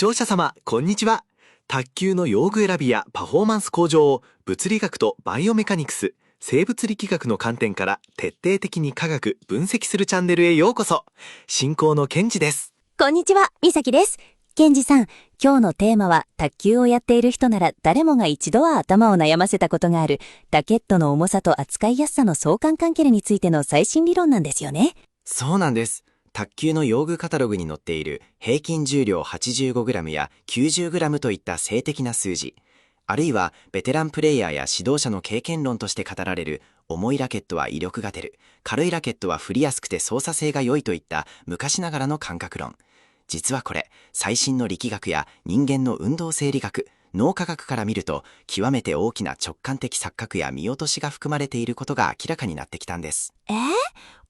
聴者様、こんにちは。卓球の用具選びやパフォーマンス向上を物理学とバイオメカニクス、生物力学の観点から徹底的に科学、分析するチャンネルへようこそ。進行のケンジです。こんにちは、みさきです。ケンジさん、今日のテーマは卓球をやっている人なら誰もが一度は頭を悩ませたことがあるラケットの重さと扱いやすさの相関関係についての最新理論なんですよね。そうなんです。卓球の用具カタログに載っている平均重量 85g や 90g といった静的な数字、あるいはベテランプレイヤーや指導者の経験論として語られる重いラケットは威力が出る、軽いラケットは振りやすくて操作性が良いといった昔ながらの感覚論。実はこれ、最新の力学や人間の運動生理学、脳科学から見ると極めて大きな直感的錯覚や見落としが含まれていることが明らかになってきたんです。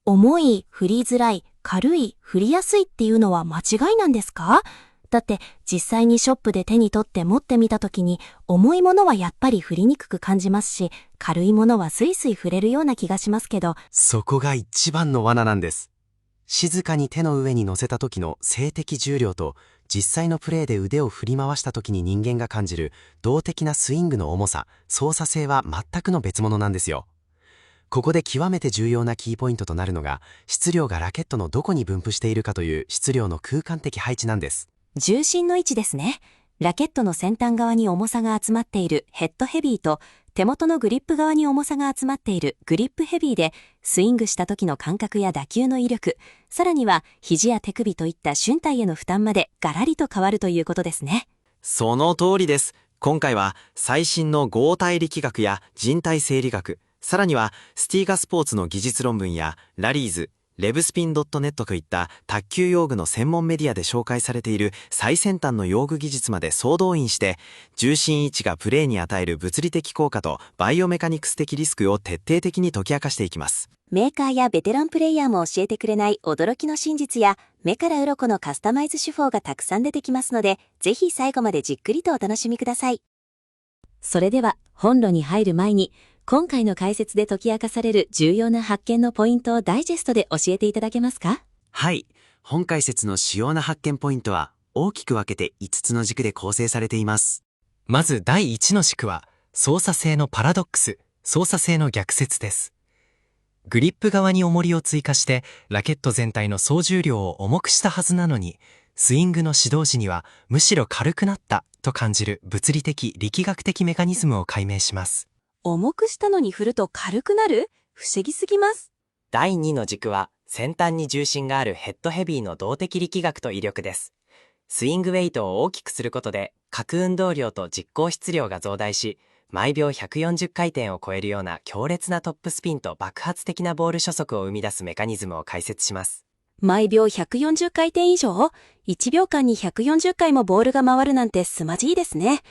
重い、振りづらい、軽い、振りやすいっていうのは間違いなんですか？だって実際にショップで手に取って持ってみたときに重いものはやっぱり振りにくく感じますし、軽いものはスイスイ振れるような気がしますけど。そこが一番の罠なんです。静かに手の上に乗せた時の静的重量と実際のプレーで腕を振り回した時に人間が感じる動的なスイングの重さ、操作性は全くの別物なんですよ。ここで極めて重要なキーポイントとなるのが、質量がラケットのどこに分布しているかという質量の空間的配置なんです。重心の位置ですね。ラケットの先端側に重さが集まっているヘッドヘビーと、手元のグリップ側に重さが集まっているグリップヘビーで、スイングした時の感覚や打球の威力、さらには肘や手首といった瞬体への負担までガラリと変わるということですね。その通りです。今回は最新の合体力学や人体生理学、さらにはスティーガスポーツの技術論文やラリーズ、レブスピン .net といった卓球用具の専門メディアで紹介されている最先端の用具技術まで総動員して、重心位置がプレーに与える物理的効果とバイオメカニクス的リスクを徹底的に解き明かしていきます。メーカーやベテランプレイヤーも教えてくれない驚きの真実や目から鱗のカスタマイズ手法がたくさん出てきますので、ぜひ最後までじっくりとお楽しみください。それでは本論に入る前に、今回の解説で解き明かされる重要な発見のポイントをダイジェストで教えていただけますか？はい。本解説の主要な発見ポイントは大きく分けて5つの軸で構成されています。まず第1の軸は、操作性のパラドックス、操作性の逆説です。グリップ側に重りを追加して、ラケット全体の総重量を重くしたはずなのに、スイングの始動時にはむしろ軽くなったと感じる物理的力学的メカニズムを解明します。重くしたのに振ると軽くなる？不思議すぎます。第2の軸は、先端に重心があるヘッドヘビーの動的力学と威力です。スイングウェイトを大きくすることで、角運動量と実行質量が増大し、毎秒140回転を超えるような強烈なトップスピンと爆発的なボール初速を生み出すメカニズムを解説します。毎秒140回転以上 ?1 秒間に140回もボールが回るなんて凄まじいですね。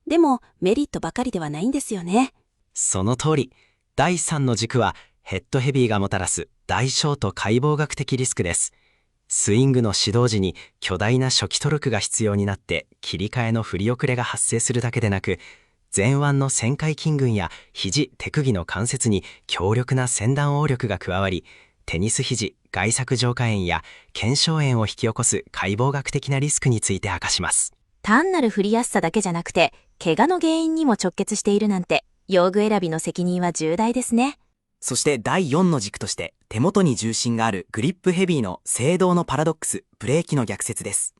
でも、メリットばかりではないんですよね。その通り。第3の軸はヘッドヘビーがもたらす代償と解剖学的リスクです。スイングの始動時に巨大な初期トルクが必要になって切り替えの振り遅れが発生するだけでなく、前腕の旋回筋群や肘、手首の関節に強力な先端応力が加わり、テニス肘、外側上下炎や腱鞘炎を引き起こす解剖学的なリスクについて明かします。単なる振りやすさだけじゃなくて、怪我の原因にも直結しているなんて、用具選びの責任は重大ですね。そして第4の軸として、手元に重心があるグリップヘビーの制動のパラドックス、ブレーキの逆説です。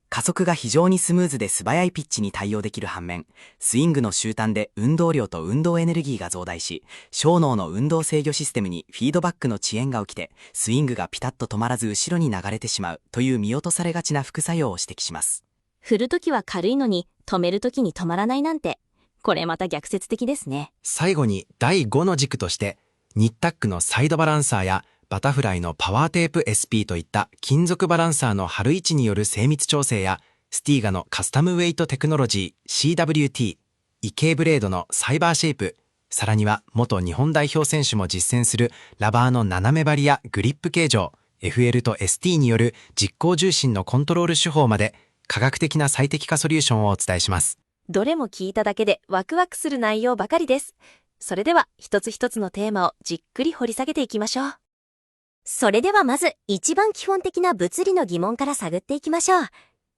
加速が非常にスムーズで素早いピッチに対応できる反面、スイングの終端で運動量と運動エネルギーが増大し、小脳の運動制御システムにフィードバックの遅延が起きて、スイングがピタッと止まらず後ろに流れてしまうという見落とされがちな副作用を指摘します。振るときは軽いのに、止めるときに止まらないなんて、これまた逆説的ですね。最後に第5の軸として、ニッタックのサイドバランサーやバタフライのパワーテープ SP といった金属バランサーの貼る位置による精密調整や、スティーガのカスタムウェイトテクノロジー CWT、イケーブレードのサイバーシェイプ、さらには元日本代表選手も実践するラバーの斜め張りやグリップ形状、FL と ST による実行重心のコントロール手法まで、科学的な最適化ソリューションをお伝えします。どれも聞いただけでワクワクする内容ばかりです。それでは一つ一つのテーマをじっくり掘り下げていきましょう。それではまず一番基本的な物理の疑問から探っていきましょう。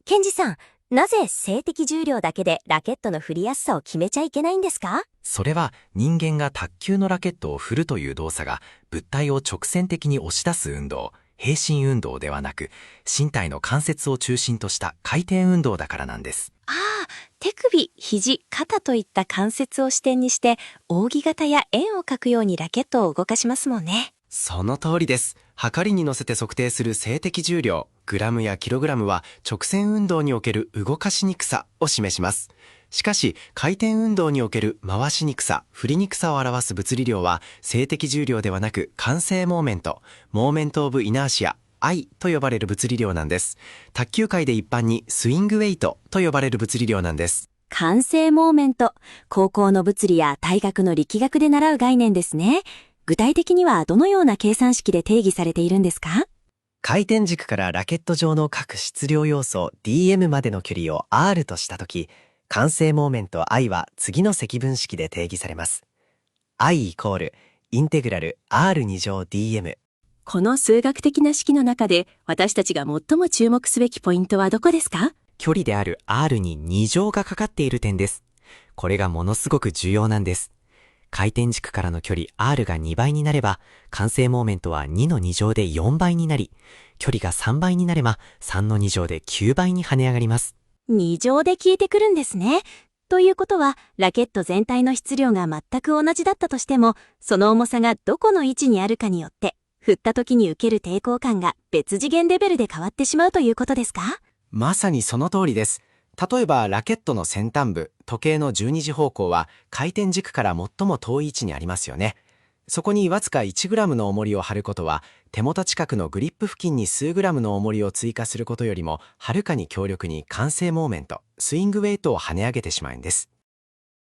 ケンジさん、なぜ静的重量だけでラケットの振りやすさを決めちゃいけないんですか？それは人間が卓球のラケットを振るという動作が物体を直線的に押し出す運動、平伸運動ではなく、身体の関節を中心とした回転運動だからなんです。ああ、手首、肘、肩といった関節を支点にして、扇形や円を描くようにラケットを動かしますもんね。その通りです。測りに乗せて測定する静的重量、グラムやキログラムは直線運動における動かしにくさを示します。しかし、回転運動における回しにくさ、振りにくさを表す物理量は静的重量ではなく慣性モーメント、モーメントオブイナーシア、I と呼ばれる物理量なんです。卓球界で一般にスイングウェイトと呼ばれる物理量なんです。慣性モーメント。高校の物理や大学の力学で習う概念ですね。具体的にはどのような計算式で定義されているんですか？回転軸からラケット上の各質量要素 dm までの距離を r としたとき、慣性モーメント I は次の積分式で定義されます。I イコールインテグラル r2 乗 dm。この数学的な式の中で私たちが最も注目すべきポイントはどこですか？距離である r に2乗がかかっている点です。これがものすごく重要なんです。回転軸からの距離 r が2倍になれば、慣性モーメントは2の2乗で4倍になり、距離が3倍になれば3の2乗で9倍に跳ね上がります。2乗で効いてくるんですね。ということは、ラケット全体の質量が全く同じだったとしても、その重さがどこの位置にあるかによって、振った時に受ける抵抗感が別次元レベルで変わってしまうということですか？まさにその通りです。例えばラケットの先端部、時計の12時方向は回転軸から最も遠い位置にありますよね。そこにわずか 1g の重りを張ることは、手元近くのグリップ付近に数グラムの重りを追加することよりもはるかに強力に慣性モーメント、スイングウェイトを跳ね上げてしまうんです。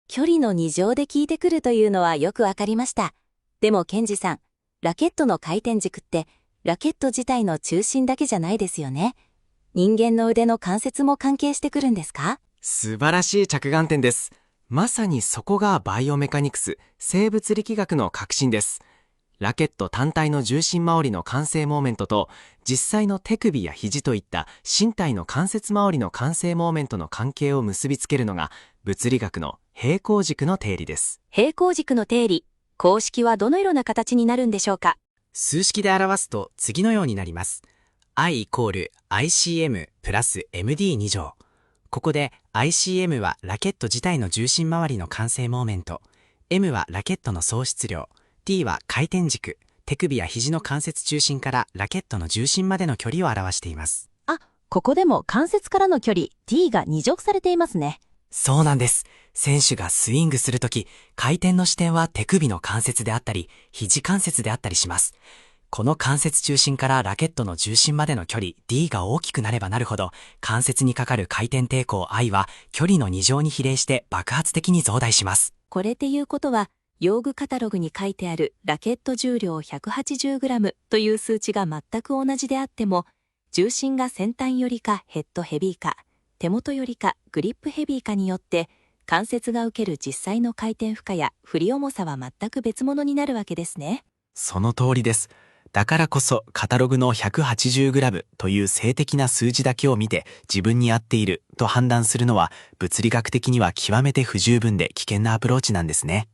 距離の2乗で効いてくるというのはよくわかりました。でもケンジさん、ラケットの回転軸ってラケット自体の中心だけじゃないですよね。人間の腕の関節も関係してくるんですか？素晴らしい着眼点です。まさにそこがバイオメカニクス、生物力学の核心です。ラケット単体の重心回りの慣性モーメントと、実際の手首や肘といった身体の関節回りの慣性モーメントの関係を結びつけるのが、物理学の平行軸の定理です。平行軸の定理、公式はどのような形になるんでしょうか？数式で表すと次のようになります。I イコール ICM プラス MD2 乗。ここで ICM はラケット自体の重心回りの慣性モーメント、M はラケットの総質量、T は回転軸、手首や肘の関節中心からラケットの重心までの距離を表しています。あ、ここでも関節からの距離 T が2乗されていますね。そうなんです。選手がスイングするとき、回転の支点は手首の関節であったり、肘関節であったりします。この関節中心からラケットの重心までの距離 D が大きくなればなるほど、関節にかかる回転抵抗 I は距離の2乗に比例して爆発的に増大します。これっていうことは、用具カタログに書いてあるラケット重量 180g という数値が全く同じであっても、重心が先端よりかヘッドヘビーか、手元よりかグリップヘビーかによって、関節が受ける実際の回転負荷や振り重さは全く別物になるわけですね。その通りです。だからこそカタログの 180g という静的な数字だけを見て自分に合っていると判断するのは物理学的には極めて不十分で危険なアプローチなんですね。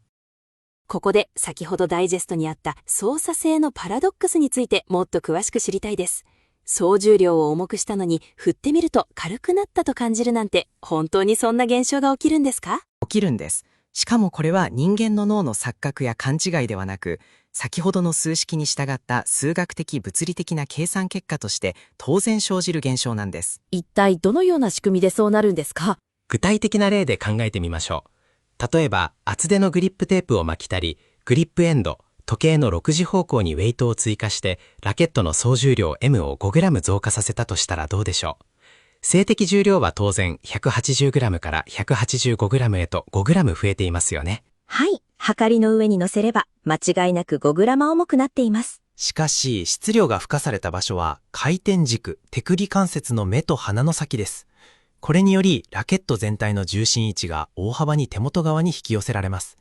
ここで先ほどダイジェストにあった操作性のパラドックスについてもっと詳しく知りたいです。総重量を重くしたのに振ってみると軽くなったと感じるなんて本当にそんな現象が起きるんですか？起きるんです。しかもこれは人間の脳の錯覚や勘違いではなく、先ほどの数式に従った数学的物理的な計算結果として当然生じる現象なんです。一体どのような仕組みでそうなるんですか？具体的な例で考えてみましょう。例えば、厚手のグリップテープを巻きたり、グリップエンド、時計の6時方向にウェイトを追加して、ラケットの総重量 M を 5g 増加させたとしたらどうでしょう。静的重量は当然 180g から 185g へと 5g 増えていますよね。はい。はかりの上に乗せれば間違いなく 5g 重くなっています。しかし質量が付加された場所は回転軸、手首関節の目と鼻の先です。これによりラケット全体の重心位置が大幅に手元側に引き寄せられます。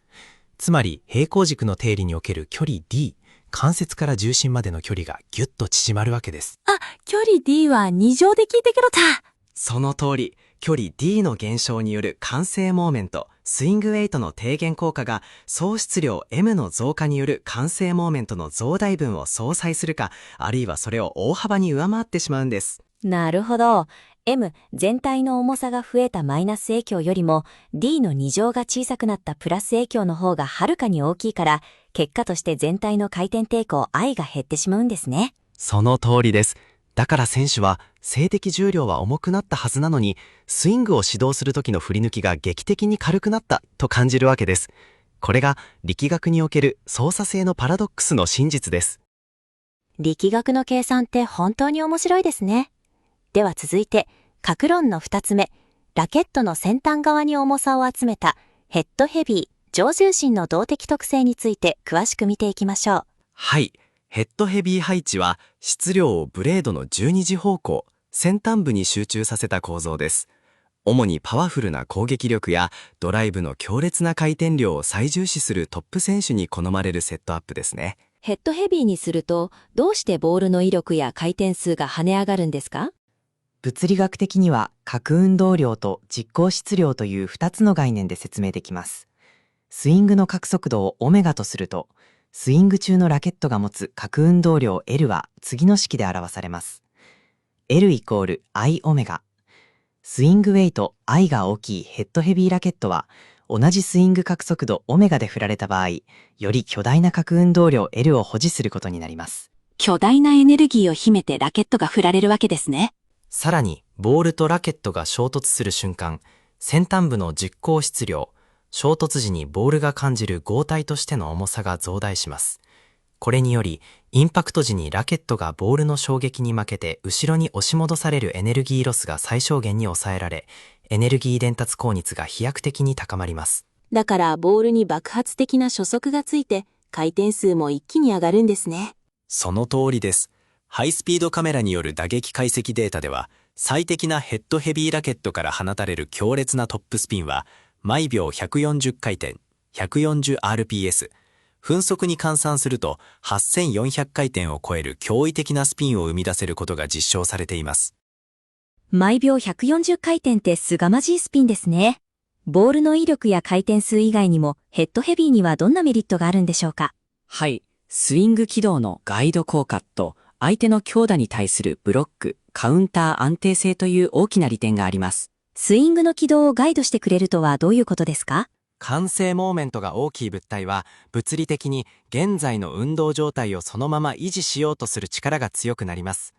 つまり平行軸の定理における距離 D、関節から重心までの距離がギュッと縮まるわけです。あ、距離 D は2乗で聞いてくろた。その通り、距離 D の減少による慣性モーメント、スイングウェイトの低減効果が総質量 M の増加による慣性モーメントの増大分を相殺するか、あるいはそれを大幅に上回ってしまうんです。なるほど。M 全体の重さが増えたマイナス影響よりも D の2乗が小さくなったプラス影響の方がはるかに大きいから、結果として全体の回転抵抗 I が減ってしまうんですね。その通りです。だから選手は静的重量は重くなったはずなのに、スイングを指導する時の振り抜きが劇的に軽くなったと感じるわけです。これが力学における操作性のパラドックスの真実です。力学の計算って本当に面白いですね。では続いて、各論の2つ目、ラケットの先端側に重さを集めたヘッドヘビー、上重心の動的特性について詳しく見ていきましょう。はい。ヘッドヘビー配置は質量をブレードの12時方向、先端部に集中させた構造です。主にパワフルな攻撃力やドライブの強烈な回転量を最重視するトップ選手に好まれるセットアップですね。ヘッドヘビーにすると、どうしてボールの威力や回転数が跳ね上がるんですか？物理学的には角運動量と実行質量という2つの概念で説明できます。スイングの角速度をオメガとすると、スイング中のラケットが持つ角運動量 L は次の式で表されます。L イコール I オメガ。スイングウェイト I が大きいヘッドヘビーラケットは、同じスイング角速度オメガで振られた場合、より巨大な角運動量 L を保持することになります。巨大なエネルギーを秘めてラケットが振られるわけですね。さらに、ボールとラケットが衝突する瞬間、先端部の実行質量、衝突時にボールが感じる合体としての重さが増大します。これにより、インパクト時にラケットがボールの衝撃に負けて後ろに押し戻されるエネルギーロスが最小限に抑えられ、エネルギー伝達効率が飛躍的に高まります。だからボールに爆発的な初速がついて、回転数も一気に上がるんですね。その通りです。ハイスピードカメラによる打撃解析データでは、最適なヘッドヘビーラケットから放たれる強烈なトップスピンは、毎秒140回転、140rps、分速に換算すると8400回転を超える驚異的なスピンを生み出せることが実証されています。毎秒140回転って凄まじいスピンですね。ボールの威力や回転数以外にもヘッドヘビーにはどんなメリットがあるんでしょうか？はい。スイング軌道のガイド効果と相手の強打に対するブロック、カウンター安定性という大きな利点があります。スイングの軌道をガイドしてくれるとはどういうことですか？慣性モーメントが大きい物体は、物理的に現在の運動状態をそのまま維持しようとする力が強くなります。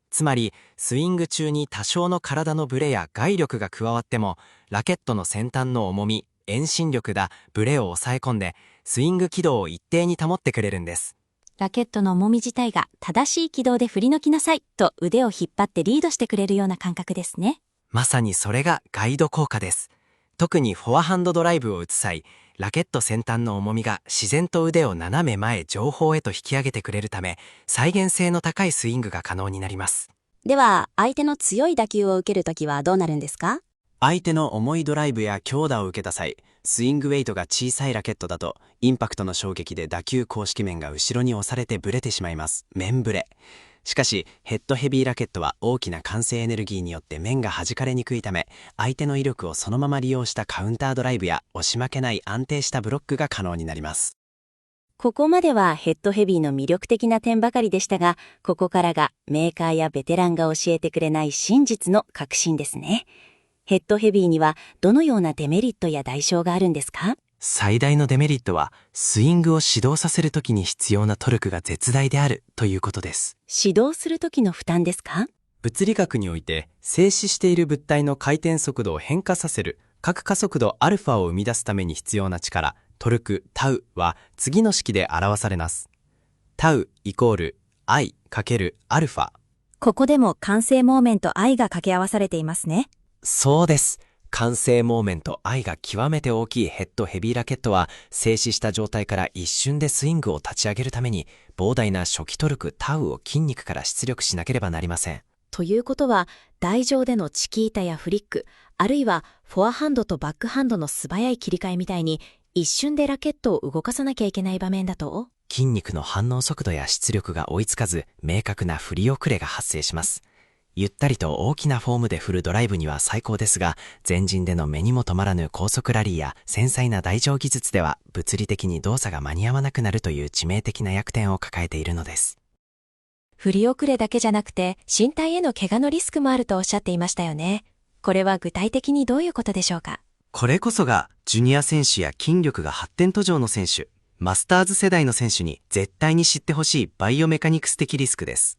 つまり、スイング中に多少の体のブレや外力が加わっても、ラケットの先端の重み、遠心力だ、ブレを抑え込んで、スイング軌道を一定に保ってくれるんです。ラケットの重み自体が正しい軌道で振り抜きなさいと腕を引っ張ってリードしてくれるような感覚ですね。まさにそれがガイド効果です。特にフォアハンドドライブを打つ際、ラケット先端の重みが自然と腕を斜め前上方へと引き上げてくれるため、再現性の高いスイングが可能になります。では、相手の強い打球を受けるときはどうなるんですか？相手の重いドライブや強打を受けた際、スイングウェイトが小さいラケットだと、インパクトの衝撃で打球公式面が後ろに押されてブレてしまいます。面ブレ。しかし、ヘッドヘビーラケットは大きな慣性エネルギーによって面が弾かれにくいため、相手の威力をそのまま利用したカウンタードライブや押し負けない安定したブロックが可能になります。ここまではヘッドヘビーの魅力的な点ばかりでしたが、ここからがメーカーやベテランが教えてくれない真実の革新ですね。ヘッドヘビーにはどのようなデメリットや代償があるんですか？最大のデメリットは、スイングを始動させるときに必要なトルクが絶大であるということです。始動する時の負担ですか？物理学において、静止している物体の回転速度を変化させる角加速度 α を生み出すために必要な力、トルク τ は次の式で表されます。τ イコール I ×α。ここでも慣性モーメント I が掛け合わされていますね。そうです。慣性モーメント I が極めて大きいヘッドヘビーラケットは、静止した状態から一瞬でスイングを立ち上げるために、膨大な初期トルク τ を筋肉から出力しなければなりません。ということは、台上でのチキータやフリック、あるいはフォアハンドとバックハンドの素早い切り替えみたいに、一瞬でラケットを動かさなきゃいけない場面だと、筋肉の反応速度や出力が追いつかず、明確な振り遅れが発生します。ゆったりと大きなフォームで振るドライブには最高ですが、前陣での目にも止まらぬ高速ラリーや繊細な台上技術では物理的に動作が間に合わなくなるという致命的な弱点を抱えているのです。振り遅れだけじゃなくて、身体への怪我のリスクもあるとおっしゃっていましたよね。これは具体的にどういうことでしょうか？これこそが、ジュニア選手や筋力が発展途上の選手、マスターズ世代の選手に絶対に知ってほしいバイオメカニクス的リスクです。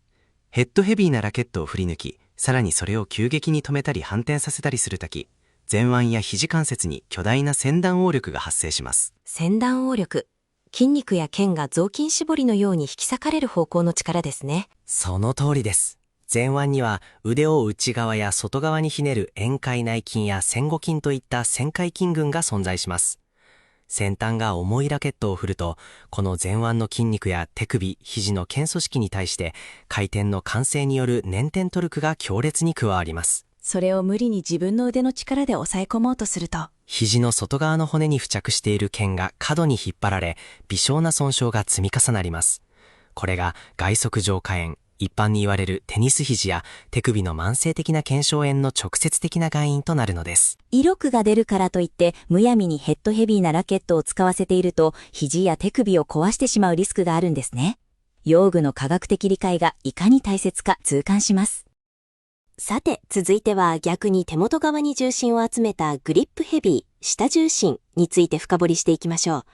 ヘッドヘビーなラケットを振り抜き、さらにそれを急激に止めたり反転させたりするとき、前腕や肘関節に巨大な先端応力が発生します。先端応力。筋肉や腱が雑巾絞りのように引き裂かれる方向の力ですね。その通りです。前腕には腕を内側や外側にひねる円界内筋や仙後筋といった旋回筋群が存在します。先端が重いラケットを振ると、この前腕の筋肉や手首、肘の腱組織に対して回転の慣性による捻転トルクが強烈に加わります。それを無理に自分の腕の力で抑え込もうとすると、肘の外側の骨に付着している腱が過度に引っ張られ、微小な損傷が積み重なります。これが外側上下炎、一般に言われるテニス肘や手首の慢性的な腱鞘炎の直接的な原因となるのです。威力が出るからといってむやみにヘッドヘビーなラケットを使わせていると、肘や手首を壊してしまうリスクがあるんですね。用具の科学的理解がいかに大切か痛感します。さて、続いては逆に手元側に重心を集めたグリップヘビー、下重心について深掘りしていきましょう。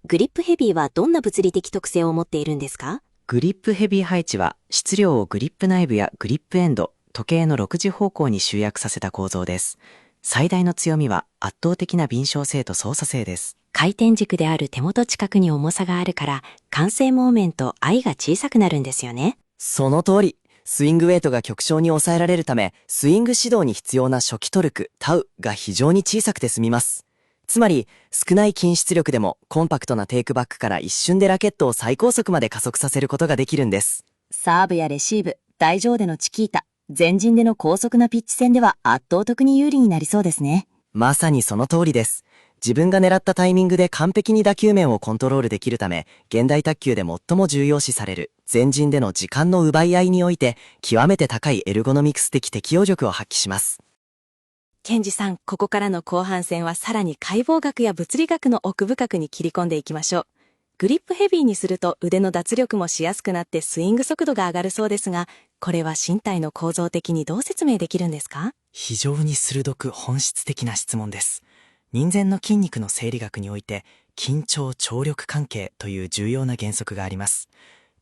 グリップヘビーはどんな物理的特性を持っているんですか？グリップヘビー配置は質量をグリップ内部やグリップエンド、時計の6時方向に集約させた構造です。最大の強みは圧倒的な敏捷性と操作性です。回転軸である手元近くに重さがあるから、慣性モーメント I が小さくなるんですよね。その通り。スイングウェイトが極小に抑えられるため、スイング指導に必要な初期トルク、タウが非常に小さくて済みます。つまり、少ない筋出力でもコンパクトなテイクバックから一瞬でラケットを最高速まで加速させることができるんです。サーブやレシーブ、台上でのチキータ、前陣での高速なピッチ戦では圧倒的に有利になりそうですね。まさにその通りです。自分が狙ったタイミングで完璧に打球面をコントロールできるため、現代卓球で最も重要視される前陣での時間の奪い合いにおいて、極めて高いエルゴノミクス的適応力を発揮します。ケンジさん、ここからの後半戦はさらに解剖学や物理学の奥深くに切り込んでいきましょう。グリップヘビーにすると腕の脱力もしやすくなってスイング速度が上がるそうですが、これは身体の構造的にどう説明できるんですか？非常に鋭く本質的な質問です。人前の筋肉の生理学において、緊張張力関係という重要な原則があります。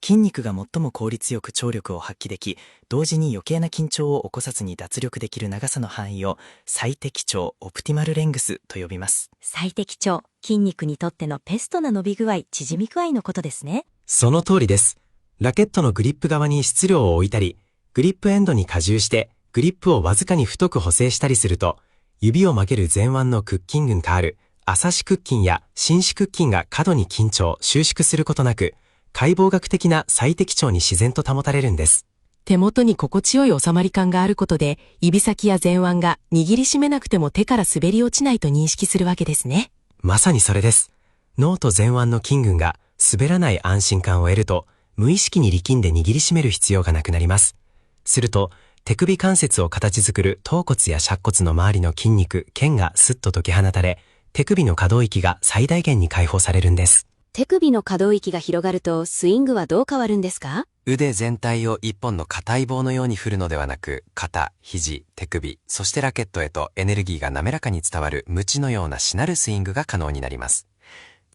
筋肉が最も効率よく張力を発揮でき、同時に余計な緊張を起こさずに脱力できる長さの範囲を最適長オプティマルレングスと呼びます。最適長、筋肉にとってのベストな伸び具合、縮み具合のことですね。その通りです。ラケットのグリップ側に質量を置いたり、グリップエンドに荷重して、グリップをわずかに太く補正したりすると、指を曲げる前腕の屈筋群がある浅視屈筋や伸視屈筋が過度に緊張、収縮することなく、解剖学的な最適長に自然と保たれるんです。手元に心地よい収まり感があることで、指先や前腕が握りしめなくても手から滑り落ちないと認識するわけですね。まさにそれです。脳と前腕の筋群が滑らない安心感を得ると、無意識に力んで握りしめる必要がなくなります。すると、手首関節を形作る頭骨や尺骨の周りの筋肉、腱がスッと解き放たれ、手首の可動域が最大限に解放されるんです。手首の可動域が広がるとスイングはどう変わるんですか？腕全体を一本の硬い棒のように振るのではなく、肩、肘、手首、そしてラケットへとエネルギーが滑らかに伝わる鞭のようなしなるスイングが可能になります。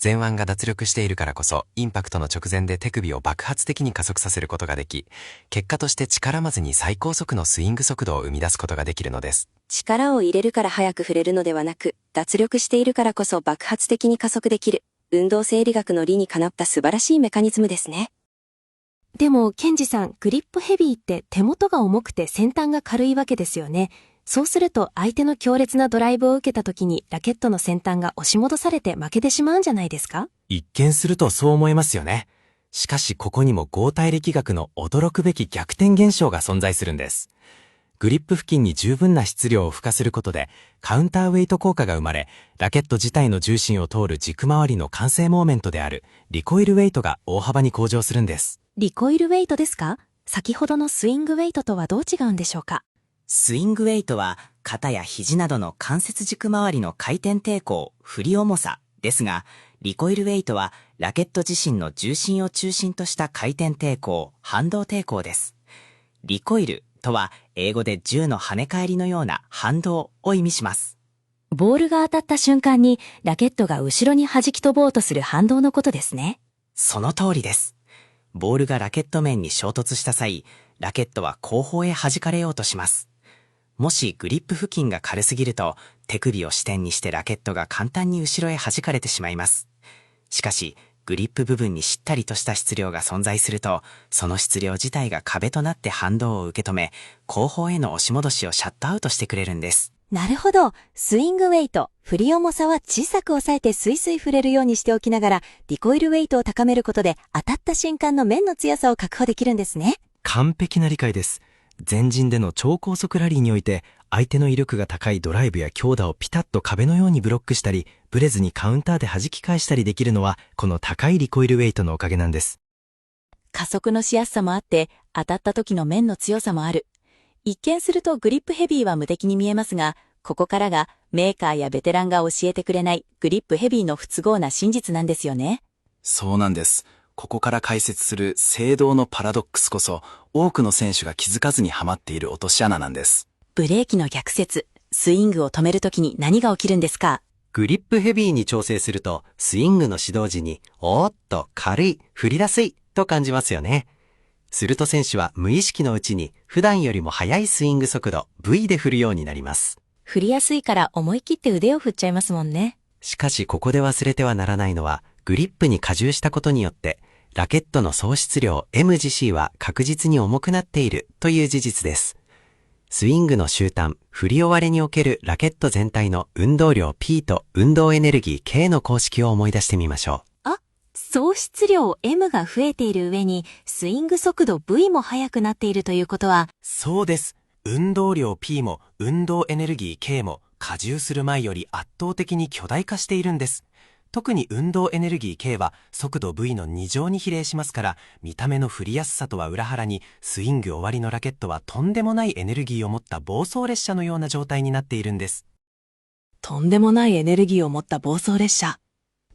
前腕が脱力しているからこそ、インパクトの直前で手首を爆発的に加速させることができ、結果として力まずに最高速のスイング速度を生み出すことができるのです。力を入れるから速く振れるのではなく、脱力しているからこそ爆発的に加速できる。運動生理学の理にかなった素晴らしいメカニズムですね。でも、ケンジさん、グリップヘビーって手元が重くて先端が軽いわけですよね。そうすると相手の強烈なドライブを受けた時にラケットの先端が押し戻されて負けてしまうんじゃないですか？一見するとそう思えますよね。しかしここにも合体力学の驚くべき逆転現象が存在するんです。グリップ付近に十分な質量を付加することでカウンターウェイト効果が生まれ、ラケット自体の重心を通る軸回りの慣性モーメントであるリコイルウェイトが大幅に向上するんです。リコイルウェイトですか？先ほどのスイングウェイトとはどう違うんでしょうか？スイングウェイトは肩や肘などの関節軸周りの回転抵抗、振り重さですが、リコイルウェイトはラケット自身の重心を中心とした回転抵抗、反動抵抗です。リコイルとは英語で銃の跳ね返りのような反動を意味します。ボールが当たった瞬間にラケットが後ろに弾き飛ぼうとする反動のことですね。その通りです。ボールがラケット面に衝突した際、ラケットは後方へ弾かれようとします。もしグリップ付近が軽すぎると、手首を支点にしてラケットが簡単に後ろへ弾かれてしまいます。しかし、グリップ部分にしっかりとした質量が存在すると、その質量自体が壁となって反動を受け止め、後方への押し戻しをシャットアウトしてくれるんです。なるほど。スイングウェイト、振り重さは小さく抑えてスイスイ振れるようにしておきながら、リコイルウェイトを高めることで当たった瞬間の面の強さを確保できるんですね。完璧な理解です。前陣での超高速ラリーにおいて、相手の威力が高いドライブや強打をピタッと壁のようにブロックしたり、ブレずにカウンターで弾き返したりできるのは、この高いリコイルウェイトのおかげなんです。加速のしやすさもあって、当たった時の面の強さもある。一見するとグリップヘビーは無敵に見えますが、ここからがメーカーやベテランが教えてくれないグリップヘビーの不都合な真実なんですよね。そうなんです。ここから解説する聖堂のパラドックスこそ、多くの選手が気づかずにはまっている落とし穴なんです。ブレーキの逆説、スイングを止めるときに何が起きるんですか？グリップヘビーに調整すると、スイングの始動時に、おーっと軽い、振りやすいと感じますよね。すると選手は無意識のうちに、普段よりも速いスイング速度、V で振るようになります。振りやすいから思い切って腕を振っちゃいますもんね。しかしここで忘れてはならないのは、グリップに加重したことによって、ラケットの総質量 MGC は確実に重くなっているという事実です。スイングの終端、振り終わりにおけるラケット全体の運動量 P と運動エネルギー K の公式を思い出してみましょう。総質量 M が増えている上に、スイング速度 V も速くなっているということは、そうです。運動量 P も運動エネルギー K も加重する前より圧倒的に巨大化しているんです。特に運動エネルギー K は速度 V の2乗に比例しますから、見た目の振りやすさとは裏腹に、スイング終わりのラケットはとんでもないエネルギーを持った暴走列車のような状態になっているんです。とんでもないエネルギーを持った暴走列車。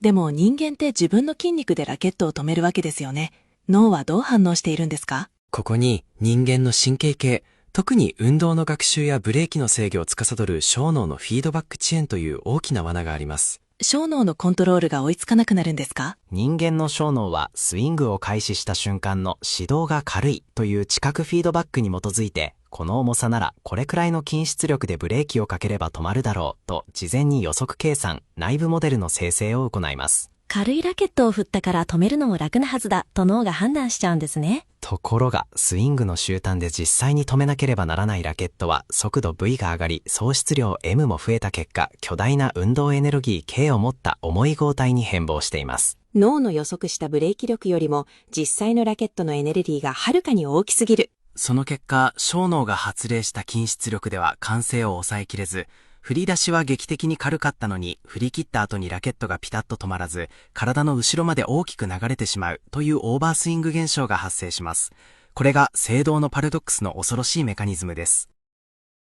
でも人間って自分の筋肉でラケットを止めるわけですよね。脳はどう反応しているんですか？ここに人間の神経系、特に運動の学習やブレーキの制御を司る小脳のフィードバック遅延という大きな罠があります。小脳のコントロールが追いつかなくなるんですか？人間の小脳はスイングを開始した瞬間の始動が軽いという知覚フィードバックに基づいて、この重さならこれくらいの筋出力でブレーキをかければ止まるだろうと事前に予測計算、内部モデルの生成を行います。軽いラケットを振ったから止めるのも楽なはずだと脳が判断しちゃうんですね。ところが、スイングの終端で実際に止めなければならないラケットは速度 V が上がり、総質量 M も増えた結果、巨大な運動エネルギー K を持った重い合体に変貌しています。脳の予測したブレーキ力よりも実際のラケットのエネルギーがはるかに大きすぎる。その結果、小脳が発令した筋出力では慣性を抑えきれず、振り出しは劇的に軽かったのに、振り切った後にラケットがピタッと止まらず、体の後ろまで大きく流れてしまうというオーバースイング現象が発生します。これが聖堂のパラドックスの恐ろしいメカニズムです。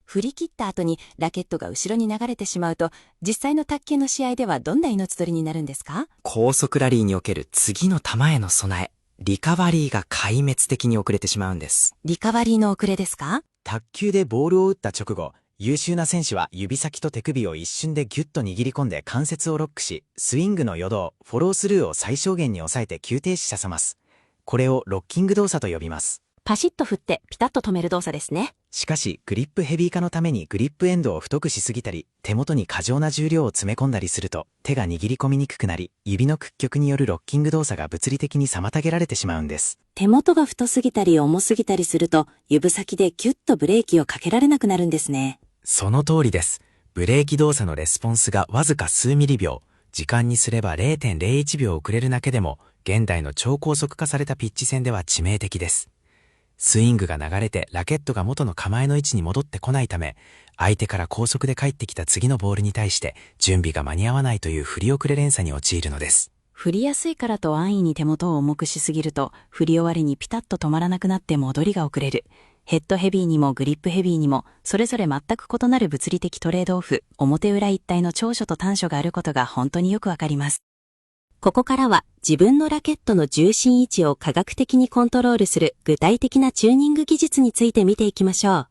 振り切った後にラケットが後ろに流れてしまうと、実際の卓球の試合ではどんな命取りになるんですか？高速ラリーにおける次の球への備え、リカバリーが壊滅的に遅れてしまうんです。リカバリーの遅れですか？卓球でボールを打った直後、優秀な選手は指先と手首を一瞬でギュッと握り込んで関節をロックし、スイングの余動、フォロースルーを最小限に抑えて急停止させます。これをロッキング動作と呼びます。パシッと振ってピタッと止める動作ですね。しかし、グリップヘビー化のためにグリップエンドを太くしすぎたり、手元に過剰な重量を詰め込んだりすると、手が握り込みにくくなり、指の屈曲によるロッキング動作が物理的に妨げられてしまうんです。手元が太すぎたり重すぎたりすると、指先でキュッとブレーキをかけられなくなるんですね。その通りです。ブレーキ動作のレスポンスがわずか数ミリ秒、時間にすれば 0.01 秒遅れるだけでも、現代の超高速化されたピッチ戦では致命的です。スイングが流れてラケットが元の構えの位置に戻ってこないため、相手から高速で返ってきた次のボールに対して準備が間に合わないという振り遅れ連鎖に陥るのです。振りやすいからと安易に手元を重くしすぎると、振り終わりにピタッと止まらなくなって戻りが遅れる。ヘッドヘビーにもグリップヘビーにも、それぞれ全く異なる物理的トレードオフ、表裏一体の長所と短所があることが本当によくわかります。ここからは自分のラケットの重心位置を科学的にコントロールする具体的なチューニング技術について見ていきましょう。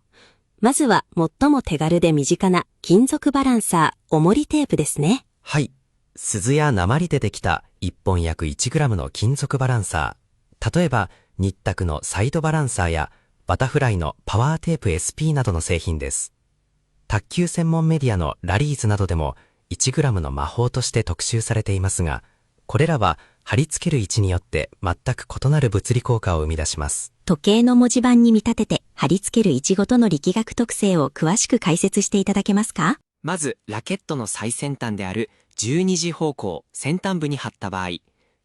まずは最も手軽で身近な金属バランサー、重りテープですね。はい。鈴や鉛でできた1本約 1g の金属バランサー。例えば、ニッタクのサイドバランサーやバタフライのパワーテープ SP などの製品です。卓球専門メディアのラリーズなどでも 1g の魔法として特集されていますが、これらは貼り付ける位置によって全く異なる物理効果を生み出します。時計の文字盤に見立てて貼り付ける位置ごとの力学特性を詳しく解説していただけますか？まず、ラケットの最先端である12時方向先端部に貼った場合、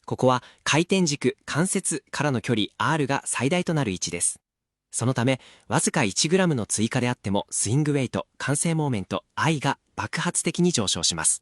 ここは回転軸、関節からの距離 R が最大となる位置です。そのため、わずか 1g の追加であってもスイングウェイト、完成モーメント I が爆発的に上昇します。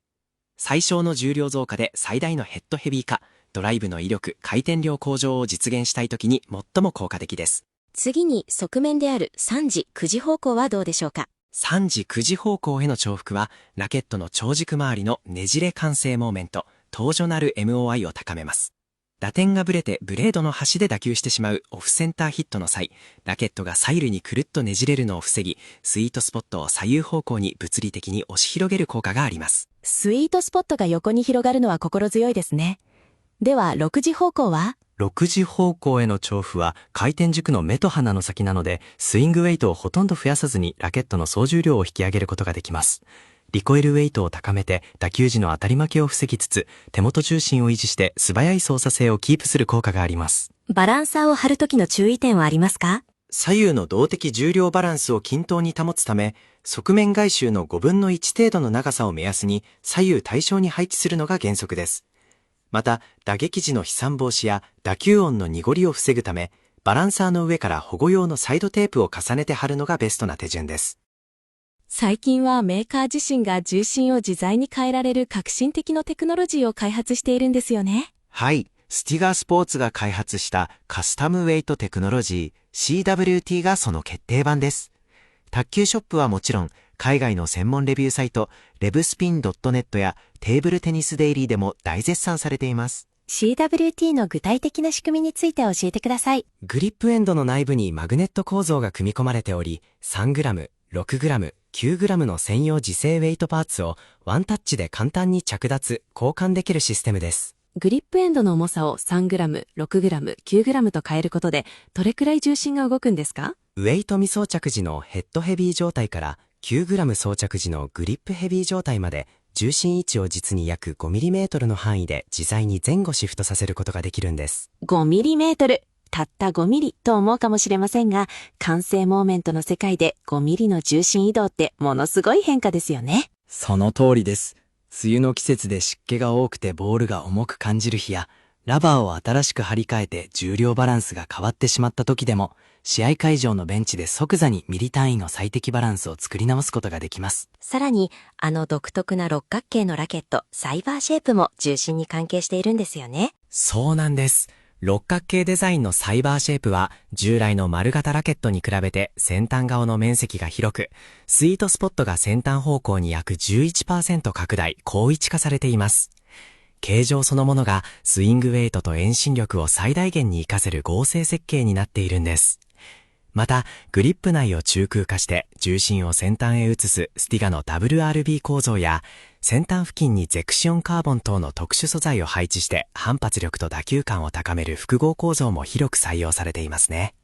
最小の重量増加で最大のヘッドヘビー化、ドライブの威力、回転量向上を実現したいときに最も効果的です。次に側面である3時、9時方向はどうでしょうか？3時、9時方向への重複は、ラケットの長軸周りのねじれ完成モーメント、トージョナル MOI を高めます。打点がブレてブレードの端で打球してしまうオフセンターヒットの際、ラケットが左右にくるっとねじれるのを防ぎ、スイートスポットを左右方向に物理的に押し広げる効果があります。スイートスポットが横に広がるのは心強いですね。では、6時方向は？6時方向への調布は回転軸の目と鼻の先なので、スイングウェイトをほとんど増やさずにラケットの総重量を引き上げることができます。リコイルウェイトを高めて打球時の当たり負けを防ぎつつ、手元重心を維持して素早い操作性をキープする効果があります。バランサーを貼るときの注意点はありますか？左右の動的重量バランスを均等に保つため、側面外周の5分の1程度の長さを目安に左右対称に配置するのが原則です。また、打撃時の飛散防止や打球音の濁りを防ぐため、バランサーの上から保護用のサイドテープを重ねて貼るのがベストな手順です。最近はメーカー自身が重心を自在に変えられる革新的なテクノロジーを開発しているんですよね。はい。スティガースポーツが開発したカスタムウェイトテクノロジー CWT がその決定版です。卓球ショップはもちろん、海外の専門レビューサイト、レブスピン .net やテーブルテニスデイリーでも大絶賛されています。CWT の具体的な仕組みについて教えてください。グリップエンドの内部にマグネット構造が組み込まれており、3g、6g、9g の専用自製ウェイトパーツをワンタッチで簡単に着脱、交換できるシステムです。グリップエンドの重さを 3g、6g、9g と変えることで、どれくらい重心が動くんですか？ウェイト未装着時のヘッドヘビー状態から 9g 装着時のグリップヘビー状態まで、重心位置を実に約 5mm の範囲で自在に前後シフトさせることができるんです。5mm。たった5ミリと思うかもしれませんが、完成モーメントの世界で5ミリの重心移動ってものすごい変化ですよね。その通りです。梅雨の季節で湿気が多くてボールが重く感じる日や、ラバーを新しく張り替えて重量バランスが変わってしまった時でも、試合会場のベンチで即座にミリ単位の最適バランスを作り直すことができます。さらに、独特な六角形のラケット、サイバーシェイプも重心に関係しているんですよね。そうなんです。六角形デザインのサイバーシェイプは従来の丸型ラケットに比べて先端側の面積が広く、スイートスポットが先端方向に約 11% 拡大、広域化されています。形状そのものがスイングウェイトと遠心力を最大限に活かせる合成設計になっているんです。また、グリップ内を中空化して重心を先端へ移すスティガの WRB 構造や、先端付近にゼクシオンカーボン等の特殊素材を配置して反発力と打球感を高める複合構造も広く採用されていますね。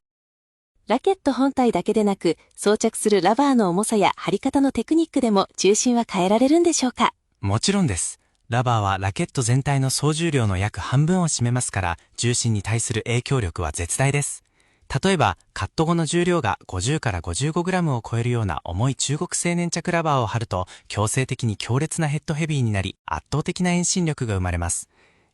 ラケット本体だけでなく、装着するラバーの重さや張り方のテクニックでも重心は変えられるんでしょうか？もちろんです。ラバーはラケット全体の総重量の約半分を占めますから、重心に対する影響力は絶大です。例えば、カット後の重量が50から 55g を超えるような重い中国製粘着ラバーを貼ると、強制的に強烈なヘッドヘビーになり、圧倒的な遠心力が生まれます。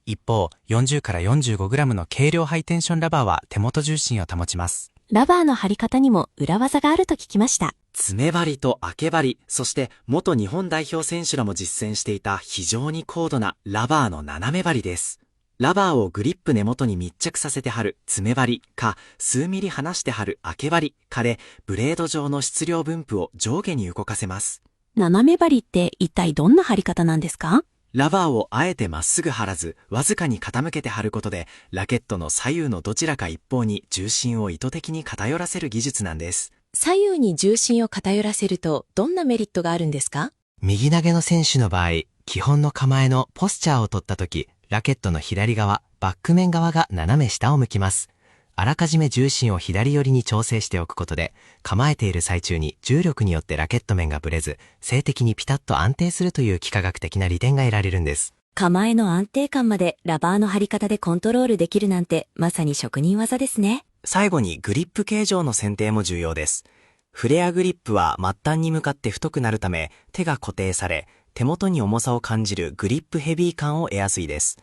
一方、40から 45g の軽量ハイテンションラバーは手元重心を保ちます。ラバーの貼り方にも裏技があると聞きました。爪張りと明け張り、そして元日本代表選手らも実践していた非常に高度なラバーの斜め張りです。ラバーをグリップ根元に密着させて貼る爪張りか、数ミリ離して貼る明け張りかで、ブレード上の質量分布を上下に動かせます。斜め張りって一体どんな貼り方なんですか？ラバーをあえてまっすぐ貼らず、わずかに傾けて貼ることで、ラケットの左右のどちらか一方に重心を意図的に偏らせる技術なんです。左右に重心を偏らせるとどんなメリットがあるんですか？右投げの選手の場合、基本の構えのポスチャーを取った時、ラケットの左側、バック面側が斜め下を向きます。あらかじめ重心を左寄りに調整しておくことで、構えている最中に重力によってラケット面がぶれず、静的にピタッと安定するという幾何学的な利点が得られるんです。構えの安定感までラバーの貼り方でコントロールできるなんて、まさに職人技ですね。最後にグリップ形状の選定も重要です。フレアグリップは末端に向かって太くなるため、手が固定され、手元に重さを感じるグリップヘビー感を得やすいです。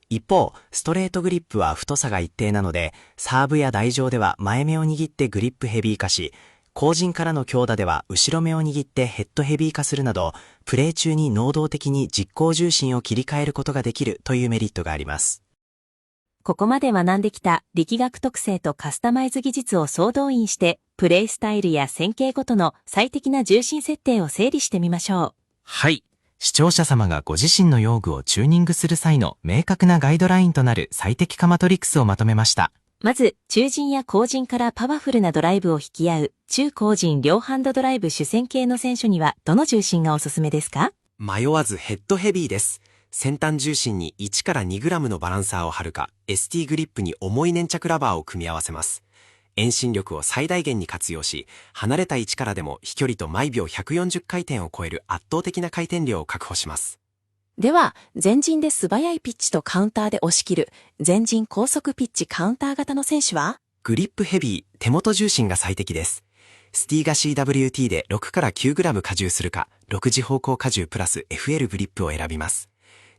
一方、ストレートグリップは太さが一定なので、サーブや台上では前目を握ってグリップヘビー化し、後陣からの強打では後ろ目を握ってヘッドヘビー化するなど、プレー中に能動的に実行重心を切り替えることができるというメリットがあります。ここまで学んできた力学特性とカスタマイズ技術を総動員して、プレイスタイルや線形ごとの最適な重心設定を整理してみましょう。はい。視聴者様がご自身の用具をチューニングする際の明確なガイドラインとなる最適化マトリックスをまとめました。まず、中陣や後陣からパワフルなドライブを引き合う、中後陣両ハンドドライブ主戦系の選手にはどの重心がおすすめですか？迷わずヘッドヘビーです。先端重心に1から2グラムのバランサーを貼るか、ST グリップに重い粘着ラバーを組み合わせます。遠心力を最大限に活用し、離れた位置からでも飛距離と毎秒140回転を超える圧倒的な回転量を確保します。では、前陣で素早いピッチとカウンターで押し切る、前陣高速ピッチカウンター型の選手は？グリップヘビー、手元重心が最適です。スティーガ CWT で6から9グラム荷重するか、6次方向荷重プラス FL グリップを選びます。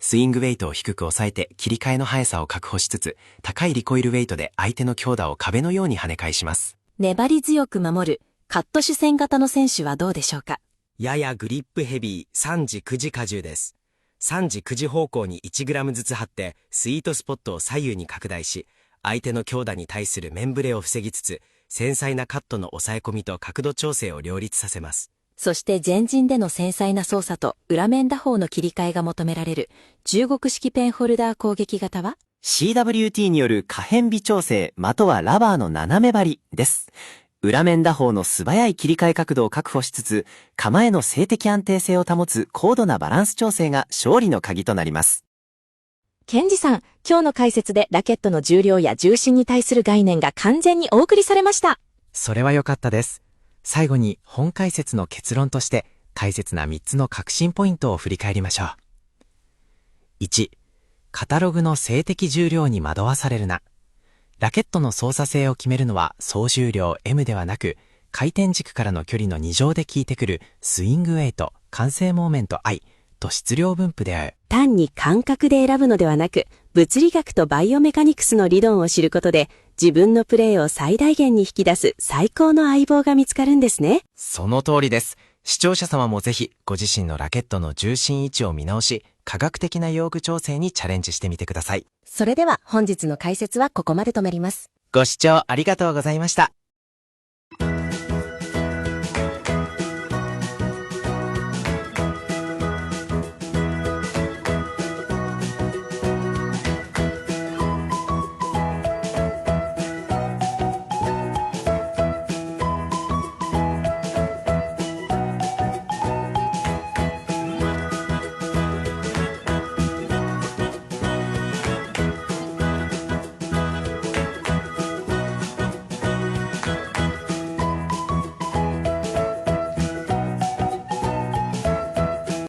スイングウェイトを低く抑えて切り替えの速さを確保しつつ、高いリコイルウェイトで相手の強打を壁のように跳ね返します。粘り強く守る、カット主戦型の選手はどうでしょうか？ややグリップヘビー、3次9次荷重です。3次9次方向に1グラムずつ張って、スイートスポットを左右に拡大し、相手の強打に対する面ブレを防ぎつつ、繊細なカットの抑え込みと角度調整を両立させます。そして前陣での繊細な操作と裏面打法の切り替えが求められる中国式ペンホルダー攻撃型は？ CWT による可変微調整またはラバーの斜め張りです。裏面打法の素早い切り替え角度を確保しつつ、構えの静的安定性を保つ高度なバランス調整が勝利の鍵となります。ケンジさん、今日の解説でラケットの重量や重心に対する概念が完全にお送りされました。それは良かったです。最後に本解説の結論として大切な3つの核心ポイントを振り返りましょう。1、カタログの静的重量に惑わされるな。ラケットの操作性を決めるのは総重量 M ではなく、回転軸からの距離の2乗で効いてくるスイングウェイト、完成モーメント I と質量分布である。単に感覚で選ぶのではなく、物理学とバイオメカニクスの理論を知ることで、自分のプレーを最大限に引き出す最高の相棒が見つかるんですね。その通りです。視聴者様もぜひご自身のラケットの重心位置を見直し、科学的な用具調整にチャレンジしてみてください。それでは本日の解説はここまでとなります。ご視聴ありがとうございました。